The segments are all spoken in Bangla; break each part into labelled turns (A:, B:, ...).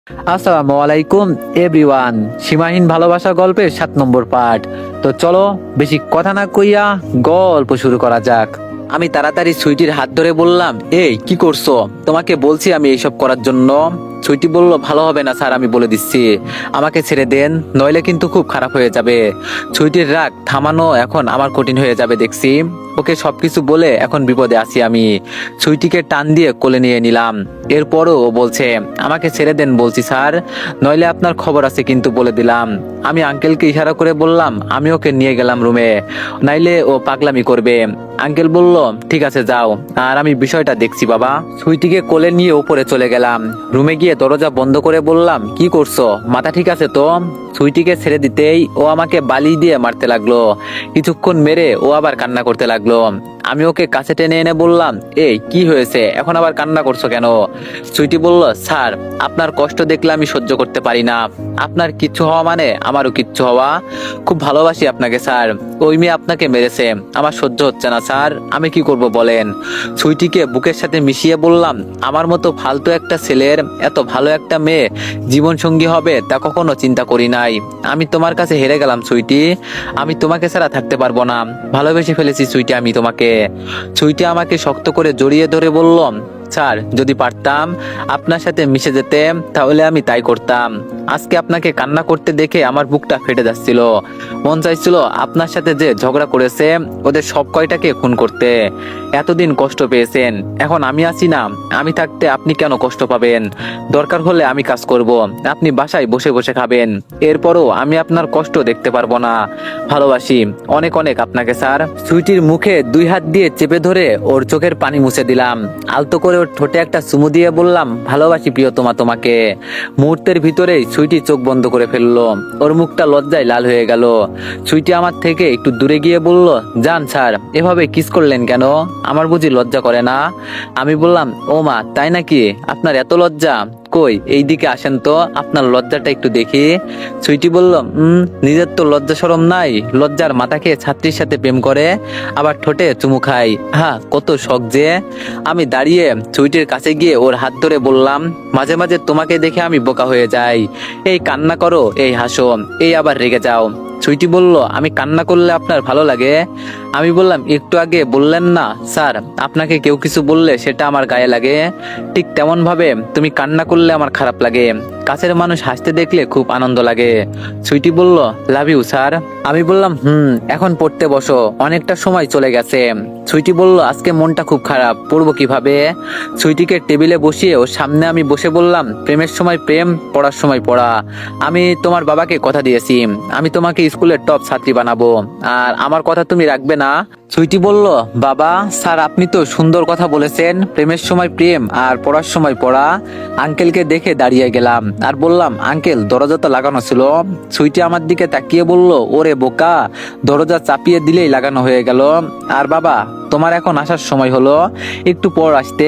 A: আসসালামু আলাইকুম এভরিওয়ান। সীমাহীন ভালোবাসা গল্পের 7 নম্বর পার্ট। তো চলো বেশি কথা না কইয়া গল্প শুরু করা যাক। আমি তাড়াতাড়ি সুইটির হাত ধরে বললাম, এই কি করছো? তোমাকে বলছি আমি এইসব করার জন্য। সুইটি বলল, ভালো হবে না স্যার, আমি বলে দিচ্ছি, আমাকে ছেড়ে দেন, নইলে কিন্তু খুব খারাপ হয়ে যাবে। সুইটির রাগ থামানো এখন আমার কঠিন হয়ে যাবে দেখছি। ওকে সবকিছু বলে এখন বিপদে আছি আমি। সুইটিকে টান দিয়ে কোলে নিয়ে নিলাম। এরপরও ও বলছে, আমাকে ছেড়ে দেন বলছি স্যার, নইলে আপনার খবর আছে কিন্তু বলে দিলাম। আমি আঙ্কেলকে ইশারা করে বললাম, আমি ওকে নিয়ে গেলাম রুমে, নাইলে ও পাগলামি করবে। আঙ্কেল বলল, ঠিক আছে যাও, আর আমি বিষয়টা দেখছি বাবা। সুইটিকে কোলে নিয়ে উপরে চলে গেলাম। রুমে গিয়ে দরজা বন্ধ করে বললাম, কি করছো? মাথা ঠিক আছে তো? সুইটিকে ছেড়ে দিতেই ও আমাকে বালি দিয়ে মারতে লাগলো। কিছুক্ষণ মেরে ও আবার কান্না করতে লাগলো। আমি ওকে কাছে টেনে এনে বললাম, এই কি হয়েছে, এখন আবার কান্না করছো কেন? সুইটি বলল, স্যার আপনার কষ্ট দেখলে আমি সহ্য করতে পারি না। আপনার কিচ্ছু হওয়া মানে আমারও কিচ্ছু হওয়া। খুব ভালোবাসি আপনাকে স্যার, ওই মেয়ে আপনাকে মেরেছে, আমার সহ্য হচ্ছে না স্যার, আমি কি করব বলেন। সুইটিকে বুকের সাথে মিশিয়ে বললাম, আমার মতো ফালতু একটা ছেলের এত ভালো একটা মেয়ে জীবন সঙ্গী হবে তা কখনো চিন্তা করি নাই। আমি তোমার কাছে হেরে গেলাম সুইটি, আমি তোমাকে ছাড়া থাকতে পারবো না, ভালোবেসে ফেলেছি সুইটি আমি তোমাকে। সুইটি আমাকে শক্ত করে জড়িয়ে ধরে বলল, স্যার যদি পারতাম আপনার সাথে মিশে যেতে তাহলে আমি তাই করতাম। আজকে আপনাকে কান্না করতে দেখে আমার বুকটা ফেটে যাচ্ছিল। মন চাইছিল আপনার সাথে যে ঝগড়া করেছে ওদের সব কয়টাকে খুন করতে। এতদিন কষ্ট পেয়েছেন, এখন আমি আছি না, আমি থাকতে আপনি কেন কষ্ট পাবেন? দরকার হলে আমি কাজ করব, আপনি বাসায় বসে বসে খাবেন, এরপরও আমি আপনার কষ্ট দেখতে পারবো না। ভালোবাসি অনেক অনেক আপনাকে স্যার। সুইটির মুখে 2 হাত দিয়ে চেপে ধরে ওর চোখের পানি মুছে দিলাম। আলতো করে ওর ঠোঁটে একটা চুমু দিয়ে বললাম, ভালোবাসি প্রিয়তমা তোমাকে। মুহূর্তের ভিতরেই সুইটি চোখ বন্ধ করে ফেললো। ওর মুখটা লজ্জায় লাল হয়ে গেল। সুইটি আমার থেকে একটু দূরে গিয়ে বলল, যান স্যার, এভাবে কিস করলেন কেন? আমার বুঝি লজ্জা করে না? আমি বললাম, ও মা তাই নাকি, আপনার এত লজ্জা? কই এইদিকে আসেন তো, আপনার লজ্জাটা একটু দেখি। সুইটি বলল, নিজের তো লজ্জা শরম নাই, লজ্জার মাথা খেয়ে ছাত্রীর সাথে প্রেম করে, আবার ঠোঁটে চুমু খাই, হ্যাঁ কত শখ যে। আমি দাঁড়িয়ে সুইটির কাছে গিয়ে ওর হাত ধরে বললাম, মাঝে মাঝে তোমাকে দেখে আমি বোকা হয়ে যাই, এই কান্না করো, এই হাসো, এই আবার রেগে যাও। সুইটি বলল, আমি কান্না করলে আপনার ভালো লাগে? আমি বললাম, একটু আগে বললেন না স্যার, আপনাকে কেউ কিছু বললে সেটা আমার গায়ে লাগে, ঠিক তেমন ভাবে তুমি কান্না করলে আমার খারাপ লাগে। কাছের মানুষ হাসতে দেখলে খুব আনন্দ লাগে। সুইটি বলল, লাভ ইউ স্যার। আমি বললাম, এখন পড়তে বসো, অনেকটা সময় চলে গেছে। সুইটি বলল, আজকে মনটা খুব খারাপ, পড়বো কিভাবে? সুইটিকে টেবিলে বসিয়ে ওর সামনে আমি বসে বললাম, প্রেমের সময় প্রেম, পড়ার সময় পড়া। আমি তোমার বাবাকে কথা দিয়েছি, আমি তোমাকে স্কুলের টপ ছাত্রী বানাবো, আর আমার কথা তুমি রাখবে না? সুইটি বলল, বাবা স্যার আপনি তো সুন্দর কথা বলেছেন, প্রেমের সময় প্রেম আর পড়ার সময় পড়া। আঙ্কেলকে দেখে দাঁড়িয়ে গেলাম আর বললাম, আঙ্কেল দরজা তো লাগানো ছিল। সুইটি আমার দিকে তাকিয়ে বলল, ওরে বোকা, দরজা চাপিয়ে দিলেই লাগানো হয়ে গেল। আর বাবা তোমার এখন আসার সময় হলো, একটু পর আসতে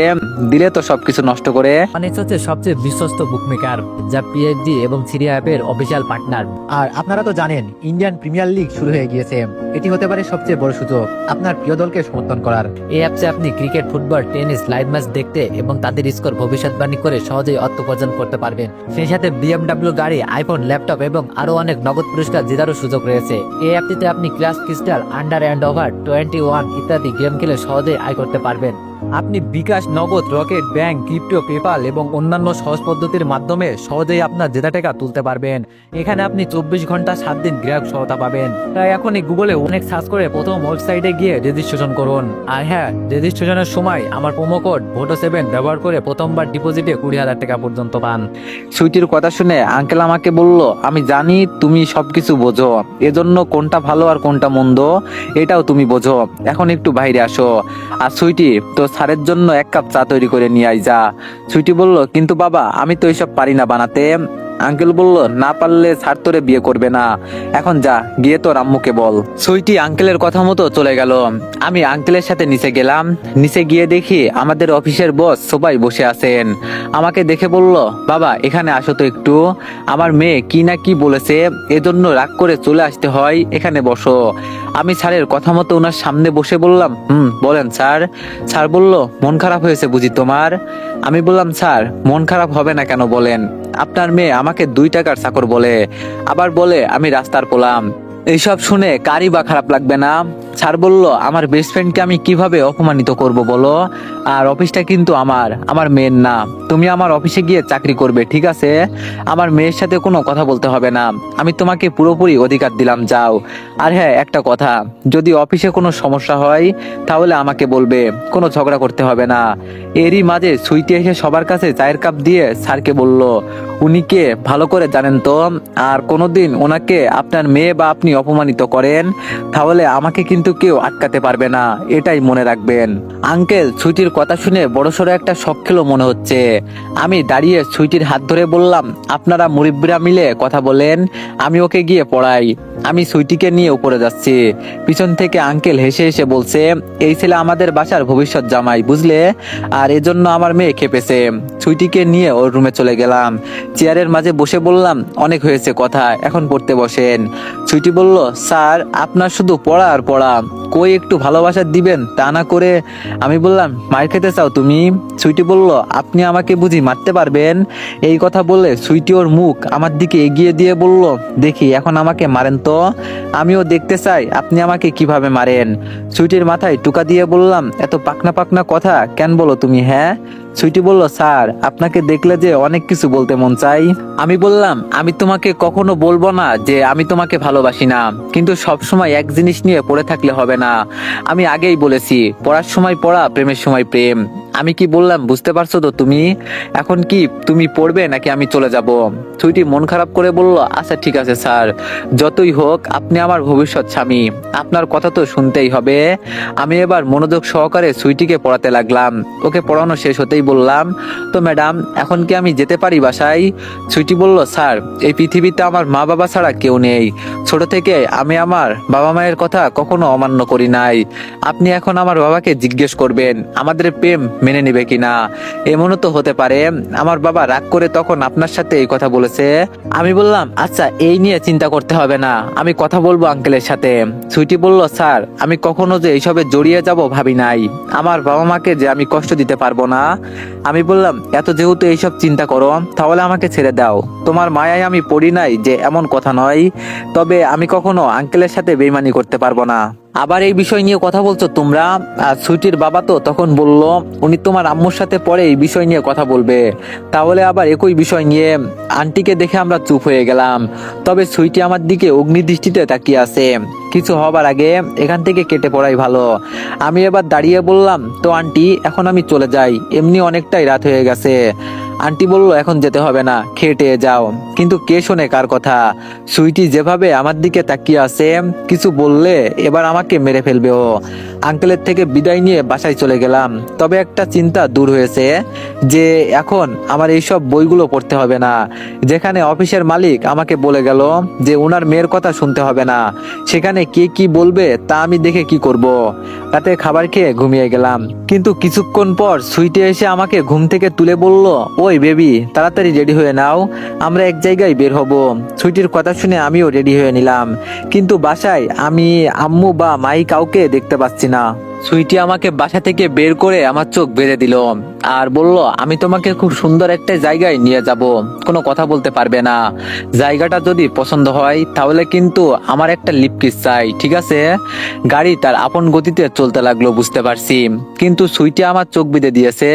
A: দিলে তো সবকিছু নষ্ট করে।
B: অনেক হচ্ছে সবচেয়ে বিশ্বস্ত বুকমেকার, যা পিএইচডি এবং সিরিয়া অ্যাপের অফিসিয়াল পার্টনার। আর আপনারা তো জানেন ইন্ডিয়ান প্রিমিয়ার লিগ শুরু হয়ে গিয়েছে, এটি হতে পারে সবচেয়ে বড় সুযোগ আপনার প্রিয় দলকে সমর্থন করার। এই অ্যাপসে আপনি cricket, football, tennis live match দেখতে এবং তাদের স্কোর ভবিষ্যৎবাণী করে সহজেই অর্থ উপার্জন করতে পারবেন। সেই সাথে বিএমডব্লিউ গাড়ি, আইফোন, ল্যাপটপ এবং আরো অনেক নগদ পুরস্কার জেতারও সুযোগ রয়েছে। এই অ্যাপটিতে আপনি class, crystal, under and over 21 ইত্যাদি গেম খেলে সহজেই আয় করতে পারবেন। আপনি বিকাশ, নগদ, রকেট, ব্যাংক, ক্রিপ্টো, পেপাল এবং অন্যান্য সহজ পদ্ধতির মাধ্যমে সহজেই আপনার জেতা টাকা তুলতে পারবেন। এখানে আপনি 24 ঘন্টা 7 দিন গ্রাহক সহায়তা পাবেন। তাই এখনই গুগলে অনেক সার্চ করে প্রথম ওয়েবসাইটে গিয়ে রেজিস্ট্রেশন করুন। আর হ্যাঁ, রেজিস্ট্রেশনের সময় আমার প্রোমো কোড VOTO7 ব্যবহার করে প্রথমবার ডিপোজিটে 20,000 টাকা পর্যন্ত পান।
A: সুইটির কথা শুনে আঙ্কেল আমাকে বলল, আমি জানি তুমি সবকিছু বোঝো, এজন্য কোনটা ভালো আর কোনটা মন্দ এটাও তুমি বোঝো, এখন একটু বাইরে আসো। আর সুইটি, তো স্যারের জন্য 1 কাপ চা তৈরি করে নিয়ে আই যা। সুইটি বলল, কিন্তু বাবা আমি তো এইসব পারি না বানাতে। আঙ্কেল বলল, না পারলে স্যার তোরে বিয়ে করবে না, এখন যা গিয়ে তোর আম্মুকে বল। সুইটি আঙ্কেলের কথা মতো চলে গেল। আমি আঙ্কেলের সাথে নিচে গেলাম। নিচে গিয়ে দেখি আমাদের অফিসের বস সবাই বসে আছেন। আমাকে দেখে বলল, বাবা এখানে আসো তো একটু, আমার মেয়ে কি না কি বলেছে, এজন্য রাগ করে চলে আসতে হয়, এখানে বসো। আমি স্যারের কথা মতো ওনার সামনে বসে বললাম, বলেন স্যার। স্যার বলল, মন খারাপ হয়েছে বুঝি তোমার? আমি বললাম, স্যার মন খারাপ হবে না কেন বলেন, আপনার মেয়ে আমাকে 2 টাকার চাকর বলে, আবার বলে আমি রাস্তার পোলাম। এইসব শুনে কারই বা খারাপ লাগবে না? স্যার বলল, আমার বেস্ট ফ্রেন্ডকে আমি কিভাবে অপমানিত করব বলো? আর অফিসটা কিন্তু আমার মেয়ের না। তুমি আমার অফিসে গিয়ে চাকরি করবে, ঠিক আছে? আমার মেয়ের সাথে কোনো কথা বলতে হবে না। আমি তোমাকে পুরোপুরি অধিকার দিলাম, যাও। আর হ্যাঁ, একটা কথা, যদি অফিসে কোনো সমস্যা হয় তাহলে আমাকে বলবে, কোনো ঝগড়া করতে হবে না। এরই মাঝে সুইটি এসে সবার কাছে চায়ের কাপ দিয়ে স্যারকে বলল, উনি কে ভালো করে জানেন তো, আর কোনোদিন ওনাকে আপনার মেয়ে বা আপনি অপমানিত করেন তাহলে আমাকে কিন্তু কেউ আটকাতে পারবে না, এটাই মনে রাখবেন। আঙ্কেল, সুইটির কথা শুনে বড়সড় একটা শক খেলো মনে হচ্ছে। আমি দাঁড়িয়ে সুইটির হাত ধরে বললাম, আপনারা মুরব্বীরা মিলে কথা বলেন, আমি ওকে গিয়ে পড়াই। আমি সুইটিকে নিয়ে উপরে যাচ্ছি। পিছন থেকে আঙ্কেল হেসে হেসে বলছে, এই ছেলে আমাদের বাসার ভবিষ্যৎ জামাই, বুঝলে? আর এজন্য আমার মেয়ে খেপেছে। সুইটিকে নিয়ে ওর রুমে চলে গেলাম। চেয়ারের মাঝে বসে বললাম, অনেক হয়েছে কথা, এখন পড়তে বসেন। সুইটি বলল, স্যার আপনার শুধু পড়া আর পড়া, কই একটু ভালোবাসা দিবেন তা না করে? আমি বললাম, মার খেতে চাও তুমি? সুইটি বলল, আপনি আমাকে বুঝি মারতে পারবেন? এই কথা বলে সুইটি ওর মুখ আমার দিকে এগিয়ে দিয়ে বলল, দেখি এখন আমাকে মারেন তো, আমিও দেখতে চাই আপনি আমাকে কিভাবে মারেন। সুইটির মাথায় টুকা দিয়ে বললাম, এত পাকনা পাকনা কথা কেন বলো তুমি, হ্যাঁ? সুইটি বলল, স্যার আপনাকে দেখলে যে অনেক কিছু বলতে মন চাই। আমি বললাম, আমি তোমাকে কখনো বলবো না যে আমি তোমাকে ভালোবাসি না, কিন্তু সব সময় এক জিনিস নিয়ে পড়ে থাকলে হবে না। আমি আগেই বলেছি, পড়ার সময় পড়া, প্রেমের সময় প্রেম। আমি কি বললাম বুঝতে পারছো তো তুমি? এখন কি তুমি পড়বে নাকি আমি চলে যাব? সুইটি মন খারাপ করে বলল, আচ্ছা ঠিক আছে স্যার, যতই হোক আপনি আমার ভবিষ্যৎ স্বামী, আপনার কথা তো শুনতেই হবে। আমি এবার মনোযোগ সহকারে সুইটিকে পড়াতে লাগলাম। ওকে পড়ানো শেষ হতেই বললাম, তো ম্যাডাম এখন কি আমি যেতে পারি বাসায়? সুইটি বলল, স্যার এই পৃথিবীতে আমার মা বাবা ছাড়া কেউ নেই। ছোট থেকে আমি আমার বাবা মায়ের কথা কখনো অমান্য করি নাই। আপনি এখন আমার বাবাকে জিজ্ঞেস করবেন আমাদের প্রেম মেনে নিবে কিনা। এমনও তো হতে পারে আমার বাবা রাগ করে তখন আপনার সাথে এই কথা বলেছে। আমি বললাম, আচ্ছা এই নিয়ে চিন্তা করতে হবে না, আমি কথা বলবো আঙ্কেলের সাথে। সুইটি বলল, স্যার আমি কখনো যে এইসবে জড়িয়ে যাব ভাবি নাই, আমার বাবা মাকে যে আমি কষ্ট দিতে পারবো না। আমি বললাম, এত যেহেতু এইসব চিন্তা করো তাহলে আমাকে ছেড়ে দাও, তোমার মায়ায় আমি পড়ি নাই যে এমন কথা নয়, তবে আমি কখনো আঙ্কেলের সাথে বেইমানি করতে পারবো না। আবার এই বিষয় নিয়ে কথা বলছো তোমরা? আর সুইটির বাবা তো তখন বলল, উনি তোমার আম্মুর সাথে পরে এই বিষয় নিয়ে কথা বলবে। তাহলে আবার একই বিষয় নিয়ে? আন্টিকে দেখে আমরা চুপ হয়ে গেলাম। তবে সুইটি আমার দিকে অগ্নিদৃষ্টিতে তাকিয়ে আছে। কিছু হবার আগে এখান থেকে কেটে পড়াই ভালো। আমি এবার দাঁড়িয়ে বললাম, তো আন্টি এখন আমি চলে যাই, এমনি অনেকটাই রাত হয়ে গেছে। আন্টি বলল, এখন যেতে হবে না, খেটে যাও। কিন্তু কে শোনে কার কথা? সুইটি যেভাবে আমার দিকে তাকিয়ে আছে, কিছু বললে এবার আমাকে মেরে ফেলবে ও। আঙ্কেলের থেকে বিদায় নিয়ে বাসায় চলে গেলাম। তবে একটা চিন্তা দূর হয়েছে যে এখন আমার এইসব বইগুলো পড়তে হবে না। যেখানে অফিসের মালিক আমাকে বলে গেল যে ওনার মেয়ের কথা শুনতে হবে না, সেখানে কে কি বলবে তা আমি দেখে কি করব। রাতে খাবার খেয়ে ঘুমিয়ে গেলাম। কিন্তু কিছুক্ষণ পর সুইটি এসে আমাকে ঘুম থেকে তুলে বলল, ওই বেবি তাড়াতাড়ি রেডি হয়ে নাও, আমরা এক জায়গায় বের হব। সুইটির কথা শুনে আমিও রেডি হয়ে নিলাম। কিন্তু বাসায় আমি আম্মু বা মাই কাউকে দেখতে পাচ্ছি না। সুইটি আমাকে বাসা থেকে বের করে আমার চোখ বেঁধে দিল আর বলল, আমি তোমাকে খুব সুন্দর একটা জায়গায় নিয়ে যাব, কোনো কথা বলতে পারবে না। জায়গাটা যদি পছন্দ হয় তাহলে কিন্তু আমার একটা লিপ কিস চাই, ঠিক আছে? গাড়ি তার আপন গতিতে চলতে লাগলো, বুঝতে পারছি। কিন্তু সুইটি আমার চোখ বেঁধে দিয়েছে,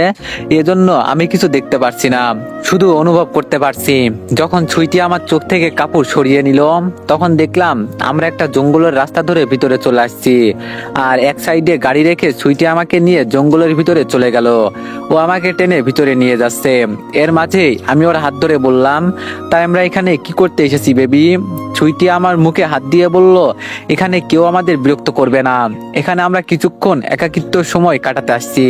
A: এজন্য আমি কিছু দেখতে পারছি না, শুধু অনুভব করতে পারছি। যখন সুইটি আমার চোখ থেকে কাপড় সরিয়ে নিল তখন দেখলাম আমরা একটা জঙ্গলের রাস্তা ধরে ভিতরে চলে আসছি। আর এক সাইডে গাড়ি রেখে সুইটি আমাকে নিয়ে জঙ্গলের ভিতরে চলে গেল। ও আমাকে টেনে ভিতরে নিয়ে যাচ্ছে। এর মাঝে আমি ওর হাত ধরে বললাম, তাই আমরা এখানে কি করতে এসেছি বেবি? সুইটি আমার মুখে হাত দিয়ে বলল, এখানে কেউ আমাদের বিরক্ত করবে না, এখানে আমরা কিছুক্ষণ একাকিত্ব সময় কাটাতে আসছি,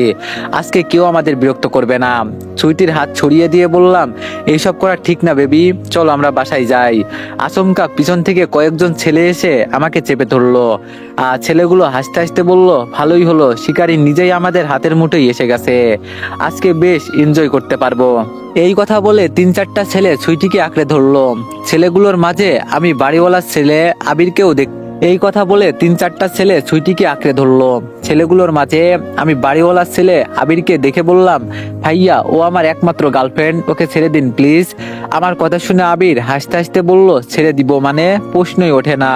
A: আজকে কেউ আমাদের বিরক্ত করবে না। সুইটির হাত ছড়িয়ে দিয়ে বললাম, এইসব করা ঠিক না বেবি, চলো আমরা বাসায় যাই। আচমকা পিছন থেকে কয়েকজন ছেলে এসে আমাকে চেপে ধরলো। আর ছেলেগুলো হাসতে হাসতে বলল, ভালোই হলো, শিকারী নিজেই আমাদের হাতের মুঠোয় এসে গেছে, আজকে বেশ এনজয় করতে পারবো। এই কথা বলে 3-4টা ছেলে সুইটিকে আঁকড়ে ধরলো। ছেলেগুলোর মাঝে আমি বাড়িওয়ালার ছেলে আবিরকেও এই কথা বলে 3-4টা ছেলে সুইটিকে আঁকড়ে ধরলো। ছেলেগুলোর মাঝে আমি বাড়িওয়ালার ছেলে আবিরকে দেখে বললাম, ভাইয়া ও আমার একমাত্র গার্লফ্রেন্ড, ওকে ছেড়ে দিন প্লিজ। আমার কথা শুনে আবির হাসতে হাসতে বলল, ছেড়ে দিব মানে? প্রশ্নই ওঠে না।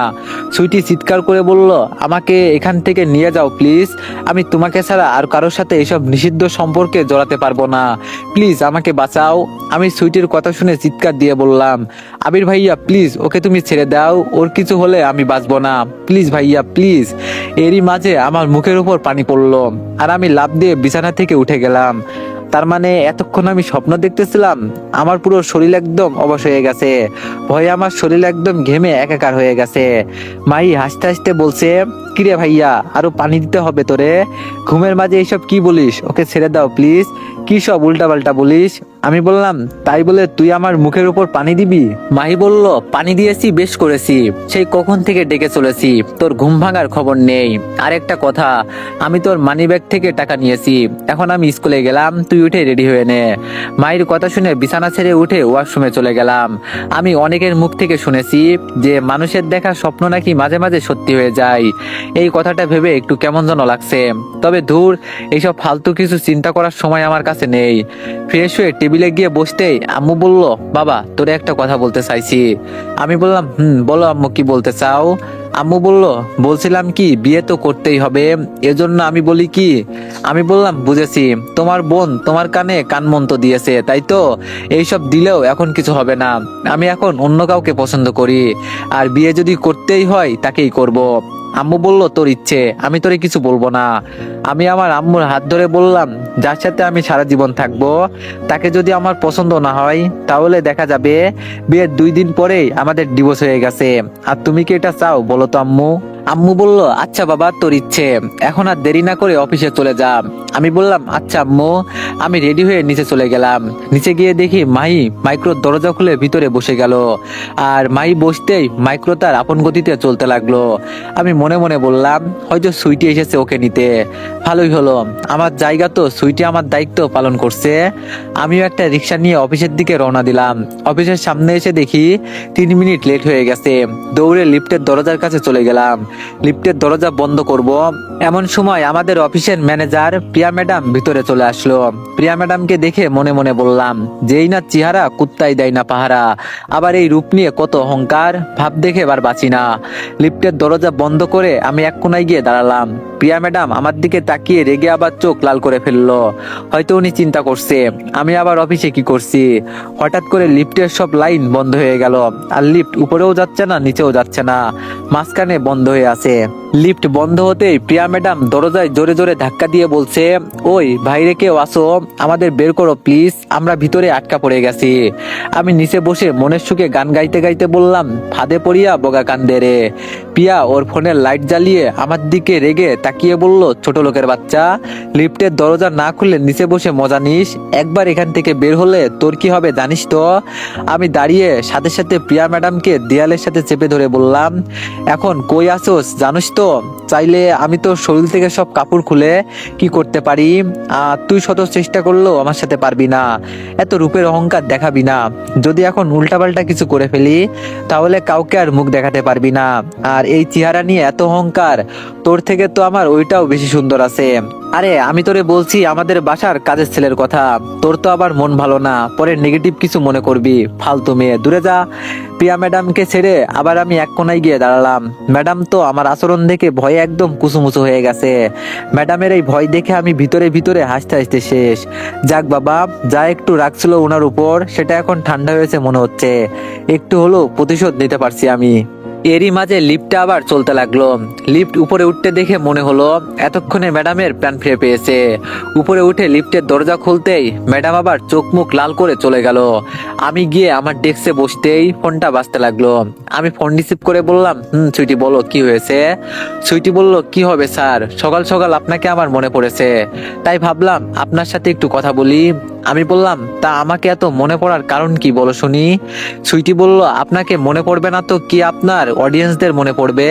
A: সুইটি চিৎকার করে বলল, আমাকে এখান থেকে নিয়ে যাও প্লিজ, আমি তোমাকে ছাড়া আর কারোর সাথে এসব নিষিদ্ধ সম্পর্কে জড়াতে পারবো না, প্লিজ আমাকে বাঁচাও। আমি সুইটির কথা শুনে চিৎকার দিয়ে বললাম, আবির ভাইয়া প্লিজ ওকে তুমি ছেড়ে দাও, ওর কিছু হলে আমি বাঁচবো না, প্লিজ ভাইয়া প্লিজ। এরই মাঝে আমার মুখের উপর পানি পড়লো আর আমি লাফ দিয়ে বিছানা থেকে উঠে গেলাম। তার মানে এতক্ষণ আমি স্বপ্ন দেখতেছিলাম? আমার পুরো শরীর একদম অবশ হয়ে গেছে, ভয়ে আমার শরীর একদম ঘেমে একাকার হয়ে গেছে। মাই হাসতে হাসতে বলছে, কিরে ভাইয়া আরো পানি দিতে হবে তোরে? ঘুমের মাঝে এইসব কি বলিস? ওকে ছেড়ে দাও প্লিজ। কি সব উল্টাপাল্টা বলিস? আমি বললাম, তাই বলে তুই আমার মুখের উপর পানি দিবি? মাহি বলল, পানি দিয়েছি, বেশ করেছি, সেই কখন থেকে ডেকে চলেছি, তোর ঘুম ভাঙার খবর নেই। আর একটা কথা, আমি তোর মানি ব্যাগ থেকে টাকা নিয়েছি, এখন আমি স্কুলে গেলাম, তুই উঠে রেডি হয়ে নে। মায়ের কথা শুনে বিছানা ছেড়ে উঠে ওয়াশরুমে চলে গেলাম। আমি অনেকের মুখ থেকে শুনেছি যে মানুষের দেখা স্বপ্ন নাকি মাঝে মাঝে সত্যি হয়ে যায়। এই কথাটা ভেবে একটু কেমন যেন লাগছে। তবে ধুর, এইসব ফালতু কিছু চিন্তা করার সময় আমার কাছে নেই। ফ্রেশ হয়ে টেবিলে গিয়ে বসতেই আম্মু বলল, বাবা তোরে একটা কথা বলতে চাইছি। আমি বললাম, বলো আম্মু, কি বলতে চাও? আম্মু বলল, বলছিলাম কি, বিয়ে তো করতেই হবে, এজন্য আমি বলি কি। আমি বললাম, বুঝেছি, তোমার বোন তোমার কানে কানমন্ত্র দিয়েছে তাই তো, এইসব দিলেও এখন কিছু হবে না, আমি এখন অন্য কাউকে পছন্দ করি, আর বিয়ে যদি করতেই হয় তাকেই করব। আম্মু বলল, তোর ইচ্ছে, আমি তোরে কিছু বলবো না। আমি আমার আম্মুর হাত ধরে বললাম, যার সাথে আমি সারা জীবন থাকবো তাকে যদি আমার পছন্দ না হয় তাহলে দেখা যাবে বিয়ের 2 দিন পরেই আমাদের ডিভোর্স হয়ে গেছে। আর তুমি কি এটা চাও বলো তো আম্মু? আম্মু বলল, আচ্ছা বাবা তোর ইচ্ছে, এখন আর দেরি না করে অফিসে চলে যা। আমি বললাম, আচ্ছা আম্মু। আমি রেডি হয়ে নিচে চলে গেলাম। নিচে গিয়ে দেখি মাহি মাইক্রোর দরজা খুলে ভিতরে বসে গেল। আর মাহি বসতেই মাইক্রো তার আপন গতিতে চলতে লাগলো। আমি মনে মনে বললাম, হয়তো সুইটি এসেছে ওকে নিতে, ভালোই হলো, আমার জায়গা তো সুইটি আমার দায়িত্ব পালন করছে। আমিও একটা রিক্সা নিয়ে অফিসের দিকে রওনা দিলাম। অফিসের সামনে এসে দেখি 3 মিনিট লেট হয়ে গেছে। দৌড়ে লিফটের দরজার কাছে চলে গেলাম। লিফটের দরজা বন্ধ করব, এমন সময় আমাদের অফিসের ম্যানেজার প্রিয়া ম্যাডাম ভিতরে চলে আসলো। প্রিয়া ম্যাডামকে দেখে মনে মনে বললাম, যেই না চেহারা কুত্তাই দেয় না পাহারা, আবার এই রূপ নিয়ে কত অহংকার, ভাব দেখে এবার বাঁচি না। লিফটের দরজা বন্ধ করে আমি এক কোনায় গিয়ে দাঁড়ালাম। প্রিয়া ম্যাডাম আমার দিকে তাকিয়ে রেগে আবার চোখ লাল করে ফেললো। হয়তো উনি চিন্তা করছে আমি আবার অফিসে কি করছি। হঠাৎ করে লিফটের সব লাইন বন্ধ হয়ে গেল, আর লিফট উপরেও যাচ্ছে না নিচেও যাচ্ছে না, মাঝখানে বন্ধ হয়ে আছে। লিফট বন্ধ হতেই প্রিয়া ম্যাডাম দরজায় জোরে জোরে ধাক্কা দিয়ে বলছে, ওই বাইরে কেউ আসো, আমাদের বের করো প্লিজ, আমরা ভিতরে আটকা পড়ে গেছি। আমি নিচে বসে মনের সুখে গান গাইতে গাইতে বললাম, ফাঁদে পড়িয়া বগা কান্দে রে। প্রিয়া ওর ফোনের লাইট জ্বালিয়ে আমার দিকে রেগে তাকিয়ে বলল, ছোট লোকের বাচ্চা, লিফটের দরজা না খুললে নিচে বসে মজা নিস, একবার এখান থেকে বের হলে তোর কি হবে জানিস তো? আমি দাঁড়িয়ে সাথে সাথে প্রিয়া ম্যাডামকে দেয়ালের সাথে চেপে ধরে বললাম, এখন কই আসোস জানিস তো, চাইলে আমি তো শরীর থেকে সব কাপড় খুলে কি করতে পারি, তুই শত চেষ্টা করলেও আমার সাথে পারবি না, এত রূপের অহংকার দেখাবি না। যদি এখন উল্টাপাল্টা কিছু করে ফেলি তাহলে কাউকে আর মুখ দেখাতে পারবি না। আর এই চেহারা নিয়ে এত অহংকার, তোর থেকে তো আমার ওইটাও বেশি সুন্দর আছে। আরে আমি তোরে বলছি আমাদের বাসার কাজের ছেলের কথা, তোর তো আবার মন ভালো না, পরে নেগেটিভ কিছু মনে করবি, ফালতু মেয়ে, দূরে যা। প্রিয়া ম্যাডামকে ছেড়ে আবার আমি এক কোনায় গিয়ে দাঁড়ালাম। ম্যাডাম তো আমার আচরণ দেখে ভয়ে একদম কুচুমুচু হয়ে গেছে। ম্যাডামের এই ভয় দেখে আমি ভিতরে ভিতরে হাসতে হাসতে শেষ। যাক বাবা, যা একটু রাখছিল ওনার উপর সেটা এখন ঠান্ডা হয়েছে মনে হচ্ছে, একটু হলেও প্রতিশোধ নিতে পারছি আমি। এরই মাঝে লিফটটা আবার চলতে লাগলো। লিফট উপরে উঠতে দেখে মনে হলো এতক্ষণে ম্যাডামের প্রাণ ফিরে পেয়েছে। উপরে উঠে লিফটের দরজা খুলতেই ম্যাডাম আবার চোখ মুখ লাল করে চলে গেল। আমি গিয়ে আমার ডেস্কে বসতেই ফোনটা বাজতে লাগলো। আমি ফোন রিসিভ করে বললাম, সুইটি বলো কি হয়েছে? সুইটি বলল, কি হবে স্যার, সকাল সকাল আপনাকে আমার মনে পড়েছে, তাই ভাবলাম আপনার সাথে একটু কথা বলি। আমি বললাম, তা আমাকে এত মনে পড়ার কারণ কি বলো শুনি। সুইটি বলল, আপনাকে মনে পড়বে না তো কি আপনার অডিয়েন্সদের মনে পড়বে?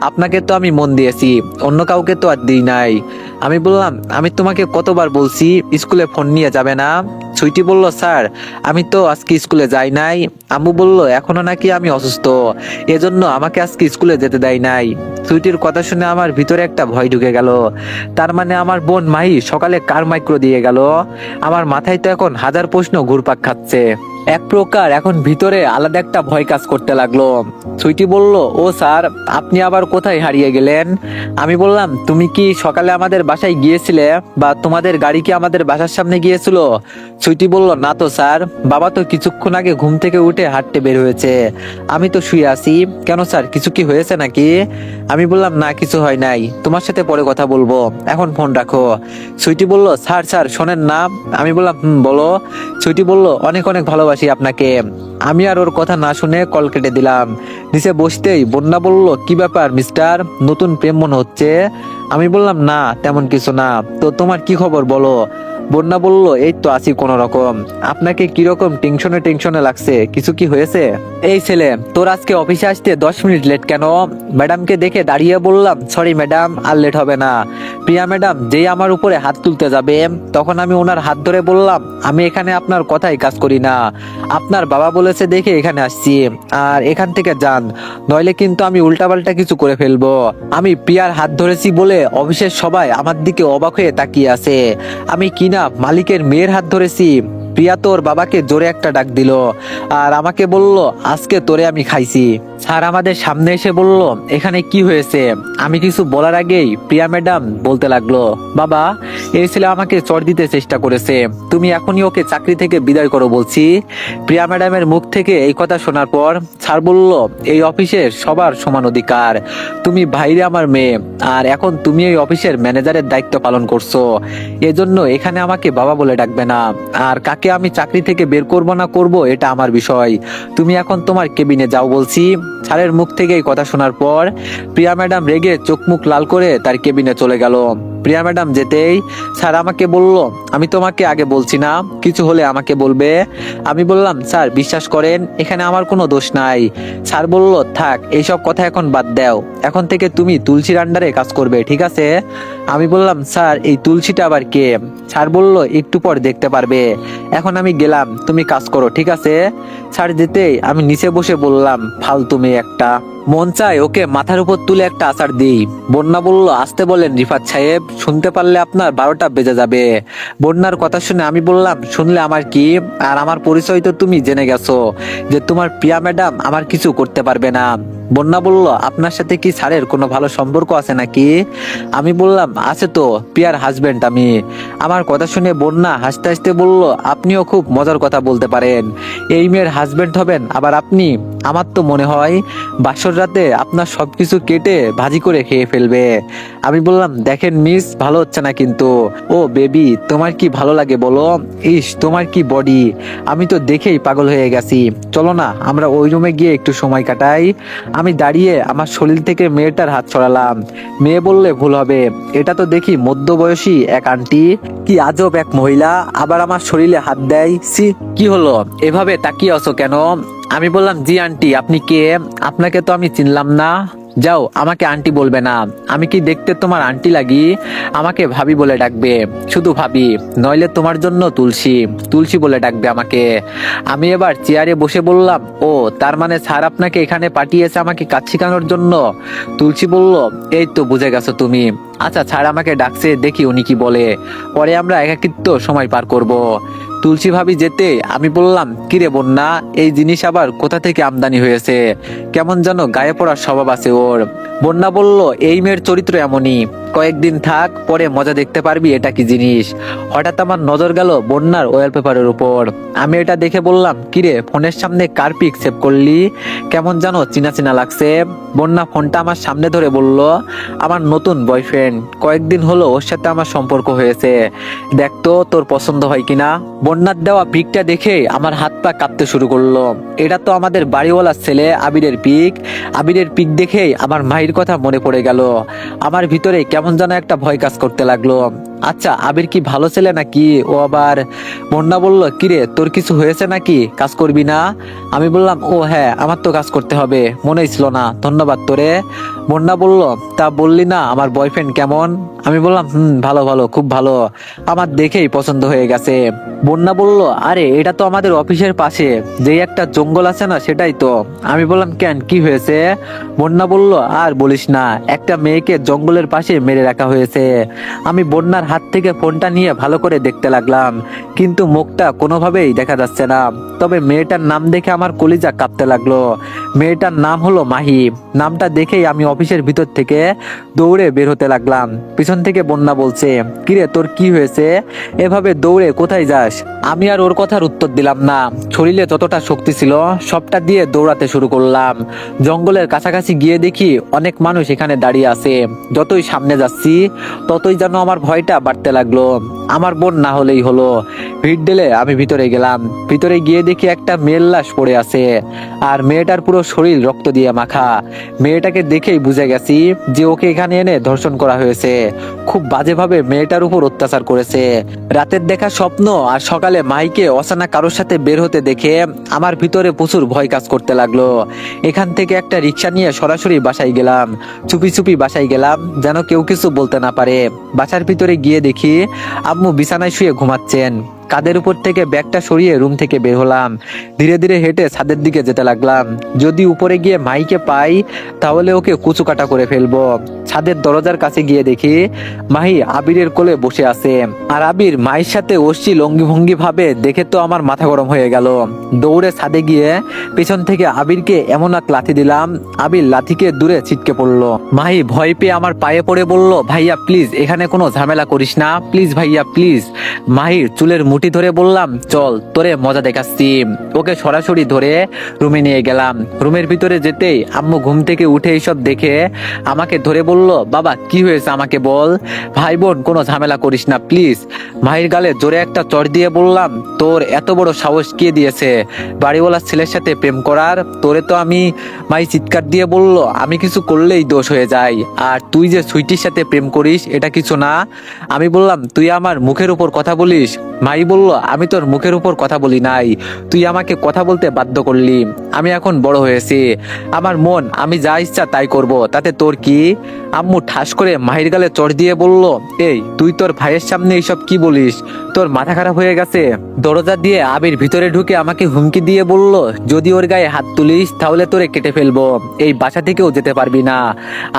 A: আপনাকে তো আমি মন দিয়েছি, অন্য কাউকে তো আর দিই নাই। আমি বললাম, আমি তোমাকে কতবার বলছি স্কুলে ফোন নিয়ে যাবে না? সুইটি বলল, স্যার আমি তো আজকে স্কুলে যাই নাই। আম্মু বলল, এখনো নাকি আমি অসুস্থ, এজন্য আমাকে আজকে স্কুলে যেতে দেয় নাই। সুইটির কথা শুনে আমার ভিতরে একটা ভয় ঢুকে গেল। তার মানে আমার বোন মাহি সকালে কার মাইক্রো দিয়ে গেল? আমার মাথায় তো এখন হাজার প্রশ্ন ঘুরপাক খাচ্ছে। এক প্রকার এখন ভিতরে আলাদা একটা ভয় কাজ করতে লাগলো। সুইটি বলল, ও স্যার, আপনি আবার কোথায় হারিয়ে গেলেন? আমি বললাম, তুমি কি সকালে আমাদের বাসায় গিয়েছিলে, বা তোমাদের গাড়ি কি আমাদের বাসার সামনে গিয়েছিল? সুইটি বলল, না তো স্যার, বাবা তো কিছুক্ষণ আগে ঘুম থেকে উঠে হাঁটতে বের হয়েছে, আমি তো শুয়ে আছি। কেন স্যার, কিছু কি হয়েছে নাকি? আমি বললাম, না কিছু হয় নাই, তোমার সাথে পরে কথা বলবো, এখন ফোন রাখো। সুইটি বলল, স্যার স্যার শোনেন না। আমি বললাম, বলো। সুইটি বলল, অনেক অনেক ভালোবাসি আপনাকে। আমি আর ওর কথা না শুনে কল কেটে দিলাম। নিচে বসতেই বন্যা বলল, কি ব্যাপার মিস্টার, নতুন প্রেম মনে হচ্ছে? আমি বললাম, না তেমন কিছু না, তো তোমার কি খবর বলো। বন্যা বলল, এই তো আছি কোন রকম। আপনাকে কিরকম টেনশনে টেনশনে লাগছে, কিছু কি হয়েছে? এই ছেলে, তোর আজকে অফিসে আসতে 10 মিনিট লেট কেন? ম্যাডামকে দেখে দাঁড়িয়ে বললাম, সরি ম্যাডাম, আর লেট হবে না। প্রিয়া ম্যাডাম যেই আমার উপরে হাত তুলতে যাবে, তখন আমি ওনার হাত ধরে বললাম, আমি এখানে আপনার কথাই কাজ করি না, আপনার বাবা বলেছে দেখে এখানে আসছি, আর এখান থেকে যান, নইলে কিন্তু আমি উল্টাপাল্টা কিছু করে ফেলবো। আমি প্রিয়ার হাত ধরেছি বলে অফিসের সবাই আমার দিকে অবাক হয়ে তাকিয়ে আছে। আমি কিনা মালিকের মেয়ের হাত ধরেছি। প্রিয়া তোর বাবাকে জোরে একটা ডাক দিল, আর আমাকে বলল, আজকে তোরে আমি খাইছি। স্যার আমাদের সামনে এসে বলল, এখানে কি হয়েছে? আমি কিছু বলার আগেই প্রিয়া ম্যাডাম বলতে লাগলো, বাবা, এই ছেলে আমাকে চড় দিতে চেষ্টা করেছে, তুমি এখনই ওকে চাকরি থেকে বিদায় করো বলছি। প্রিয়া ম্যাডামের মুখ থেকে এই কথা শোনার পর স্যার বলল, এই অফিসের সবার সমান অধিকার, তুমি বাইরে আমার মেয়ে, আর এখন তুমি এই অফিসের ম্যানেজারের দায়িত্ব পালন করছো, এজন্য এখানে আমাকে বাবা বলে ডাকবে না। আর কাকে আমি চাকরি থেকে বের করব না করব এটা আমার বিষয়, তুমি এখন তোমার কেবিনে যাও বলছি। স্যারের মুখ থেকে এই কথা শোনার পর প্রিয়া ম্যাডাম রেগে চোখ মুখ লাল করে তার কেবিনে চলে গেল। প্রিয়া ম্যাডাম যেতেই স্যার আমাকে বলল, আমি তোমাকে আগে বলছি না, কিছু হলে আমাকে বলবে। আমি বললাম, স্যার বিশ্বাস করেন, এখানে আমার কোনো দোষ নাই। স্যার বলল, থাক এইসব কথা এখন বাদ দাও, এখন থেকে তুমি তুলসীর আন্ডারে কাজ করবে, ঠিক আছে? আমি বললাম, স্যার এই তুলসীটা আবার কে? স্যার বলল, একটু পর দেখতে পারবে, এখন আমি গেলাম, তুমি কাজ করো, ঠিক আছে? স্যার যেতেই আমি নিচে বসে বললাম, ফালতু মেয়ে একটা, মন চায় ওকে মাথার উপর তুলে একটা আছাড় দিই। বন্যা বলল, আসতে বলেন রিফাত সাহেব, শুনতে পারলে আপনার 12টা বেজে যাবে। বন্যার কথা শুনে আমি বললাম, শুনলে আমার কি, আর আমার পরিচয় তো তুমি জেনে গেছো, যে তোমার প্রিয়া ম্যাডাম আমার কিছু করতে পারবে না। বন্যা বলল, আপনার সাথে কি স্যারের কোনো ভালো সম্পর্ক আছে নাকি? আমি বললাম, আছে তো, প্রিয়ার হাজবেন্ড আমি। আমার কথা শুনে বন্যা হাসতে হাসতে বলল, আপনিও খুব মজার কথা বলতে পারেন, এই মেয়ের হাজবেন্ড হবেন আবার আপনি? আমার তো মনে হয় বাসর রাতে আপনার সবকিছু কেটে ভাজি করে খেয়ে ফেলবে। আমি বললাম, দেখেন মিস, ভালো হচ্ছে না কিন্তু। ও বেবি, তোমার কি ভালো লাগে বলো? ইস তোমার কি বডি, আমি তো দেখেই পাগল হয়ে গেছি। চলো না আমরা ওই রুমে গিয়ে একটু সময় কাটাই। আমি দাঁড়িয়ে আমার শরীর থেকে মেয়েটার হাত ছড়ালাম। মেয়ে বললে ভুল হবে, এটা তো দেখি মধ্যবয়সী এক আন্টি, কি আজব এক মহিলা, আবার আমার শরীরে হাত দেয়, সি। কি হলো, এভাবে তাকিয়ে আছো কেন? আমি বললাম, জি আন্টি, আপনি কে? আপনাকে তো আমি চিনলাম না। যাও, আমাকে আন্টি বলবে না, আমি কি দেখতে তোমার আন্টি লাগি? আমাকে ভাবি বলে ডাকবে, শুধু ভাবি, নইলে তোমার জন্য তুলসী, তুলসী বলে ডাকবে আমাকে। আমি এবার চেয়ারে বসে বললাম, ও তার মানে স্যার আপনাকে এখানে পাঠিয়েছে আমাকে কাজ শেখানোর জন্য? তুলসী বলল, এই তো বুঝে গেছো তুমি। আচ্ছা স্যার আমাকে ডাকছে, দেখি উনি কি বলে, পরে আমরা একাকিত্ব সময় পার করব। তুলসী ভাবি যেতে আমি বললাম, কিরে বন্যা, এই জিনিস আবার কোথা থেকে আমদানি হয়েছে, কেমন যেন গায়ে পড়ার স্বভাব আছে ওর। বন্যা বলল, এই মেয়ের চরিত্র এমনই, কয়েকদিন থাক, পরে মজা দেখতে পারবি এটা কি জিনিস। হঠাৎ আমার নজর গেল বন্যার ওয়ালপেপারের উপর। আমি এটা দেখে বললাম, কিরে, ফোনের সামনে কার পিক সেভ করলি, কেমন যেন চিনা চিনা লাগছে। বন্যা ফোনটা আমার সামনে ধরে বলল, আমার নতুন বয়ফ্রেন্ড, কয়েকদিন হলো ওর সাথে আমার সম্পর্ক হয়েছে, দেখতো তোর পছন্দ হয় কিনা। বন্যার দেওয়া পিকটা দেখে আমার হাত পা কাঁপতে শুরু করলো। এটা তো আমাদের বাড়িওয়ালার ছেলে আবিরের পিক। আবিরের পিক দেখেই আমার মায়ের কথা মনে পড়ে গেল। আমার ভিতরে কেমন যেন একটা ভয় কাজ করতে লাগলো। আচ্ছা আবির কি ভালো ছেলে নাকি? ও আবার বন্যা বলল, কিরে তোর কিছু হয়েছে নাকি, কাজ করবি না? আমি বললাম, ও হ্যাঁ আমার তো কাজ করতে হবে, মনেই ছিল না, ধন্যবাদ তোরে। বন্যা বলল, তা বললি না আমার বয়ফ্রেন্ড কেমন? আমি বললাম, ভালো ভালো, খুব ভালো, আমার দেখেই পছন্দ হয়ে গেছে। বন্যা বলল, আরে এটা তো আমাদের অফিসের পাশে যেই একটা জঙ্গল আছে না, সেটাই তো। আমি বললাম, কেন, কি হয়েছে? বন্যা বলল, আর বলিস না, একটা মেয়েকে জঙ্গলের পাশে মেরে রাখা হয়েছে। আমি বন্যার হাত থেকে ফোনটা নিয়ে ভালো করে দেখতে লাগলাম, কিন্তু মুখটা কোনোভাবেই দেখা যাচ্ছে না। তবে মেয়েটার নাম দেখে আমার কলিজা কাঁপতে লাগলো। মেয়েটার নাম হলো মাহি। নামটা দেখেই আমি অফিসের ভিতর থেকে দৌড়ে বের হতে লাগলাম। পিছন থেকে বন্যা বলছে, কিরে তোর কি হয়েছে, এভাবে দৌড়ে কোথায় যাস? আমি আর ওর কথার উত্তর দিলাম না। শরীরে যতটা শক্তি ছিল সবটা দিয়ে দৌড়াতে শুরু করলাম। জঙ্গলের কাছাকাছি গিয়ে দেখি অনেক মানুষ এখানে দাঁড়িয়ে আছে। যতই সামনে যাচ্ছি ততই যেন আমার ভয়টা বাড়তে লাগলো। আমার বোন না হলেই হলো। ভিড় ঢেলে আমি ভিতরে গেলাম। ভিতরে গিয়ে দেখি একটা মেয়ের লাশ পড়ে আছে, আর মেয়েটার পুরো শরীর রক্ত দিয়ে মাখা। মেয়েটাকে দেখেই বুঝে গেছি যে ওকে এখানে এনে ধর্ষণ করা হয়েছে। খুব বাজেভাবে মেয়েটার উপর অত্যাচার করেছে। রাতের দেখা স্বপ্ন আর সকালে মাইকে অজানা কারোর সাথে বের হতে দেখে আমার ভিতরে প্রচুর ভয় কাজ করতে লাগলো। এখান থেকে একটা রিক্সা নিয়ে সরাসরি বাসায় গেলাম। চুপি চুপি বাসায় গেলাম, যেন কেউ কিছু বলতে না পারে। বাসার ভিতরে গিয়ে দেখি আম্মু বিছানায় শুয়ে ঘুমাচ্ছেন। কাঁধের উপর থেকে ব্যাগটা সরিয়ে রুম থেকে বের হলাম। ধীরে ধীরে হেঁটে ছাদের দিকে যেতে লাগলাম। যদি উপরে গিয়ে মাইকে পাই তাহলে ওকে কুচুকাটা করে ফেলবো। ছাদের দরজার কাছে গিয়ে দেখি মাহি আবিরের কোলে বসে আছে, আর আবির মায়ের সাথে অশ্লীল অঙ্গিভঙ্গি ভাবে দেখে তো আমার মাথা গরম হয়ে গেল। দৌড়ে ছাদে গিয়ে পেছন থেকে আবিরকে এমন এক লাথি দিলাম, আবির লাথিকে দূরে ছিটকে পড়লো। মাহি ভয় পেয়ে আমার পায়ে পড়ে বলল, ভাইয়া প্লিজ এখানে কোনো ঝামেলা করিস না, প্লিজ ভাইয়া প্লিজ। মাহির চুলের মুঠি ধরে বললাম, চল তোরে মজা দেখাচ্ছি। ওকে সরাসরি ধরে রুমে নিয়ে গেলাম। রুমের ভিতরে যেতেই আম্মু ঘুম থেকে উঠে এইসব দেখে আমাকে ধরে বলল, বাবা কি হয়েছে আমাকে বল, ভাই বোন কোনো ঝামেলা করিস না প্লিজ। মাহির গালে জোরে একটা চড় দিয়ে বললাম, তোর এত বড় সাহস কে দিয়েছে বাড়িওয়ালা ছেলের সাথে প্রেম করার? তোরে তো আমি। মাই চিৎকার দিয়ে বলল, আমি কিছু করলেই দোষ হয়ে যায়, আর তুই যে সুইটির সাথে প্রেম করিস এটা কিছু না। আমি বললাম, তুই আমার মুখের উপর কথা বলিস? মাই বলল, আমি তোর মুখের উপর কথা বলি নাই, তুই আমাকে কথা বলতে বাধ্য করলি। আমি এখন বড় হয়েছি, আমার মন, আমি যা ইচ্ছা তাই করব, তাতে তোর কি? আম্মু ঠাস করে মাহির গালে চড় দিয়ে বলল, এই তুই তোর ভাইয়ের সামনে এইসব কি বলিস, তোর মাথা খারাপ হয়ে গেছে? দরজা দিয়ে আবির ভিতরে ঢুকে আমাকে হুমকি দিয়ে বলল, যদি ওর গায়ে হাত তুলিস তাহলে তোরে কেটে ফেলবো, এই বাসা থেকেও যেতে পারবি না।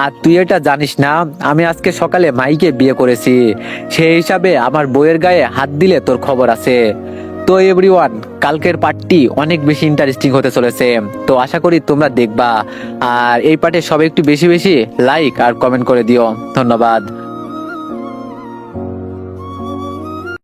A: আর তুই এটা জানিস না আমি আজকে সকালে মাইকে বিয়ে করেছি, সেই হিসাবে আমার বউয়ের গায়ে হাত দিলে তোর খবর আছে। তো এভরিওয়ান, কালকের পার্টটি অনেক বেশি ইন্টারেস্টিং হতে চলেছে, তো আশা করি তোমরা দেখবা। আর এই পার্টে সবাই একটু বেশি বেশি লাইক আর কমেন্ট করে দিও। ধন্যবাদ।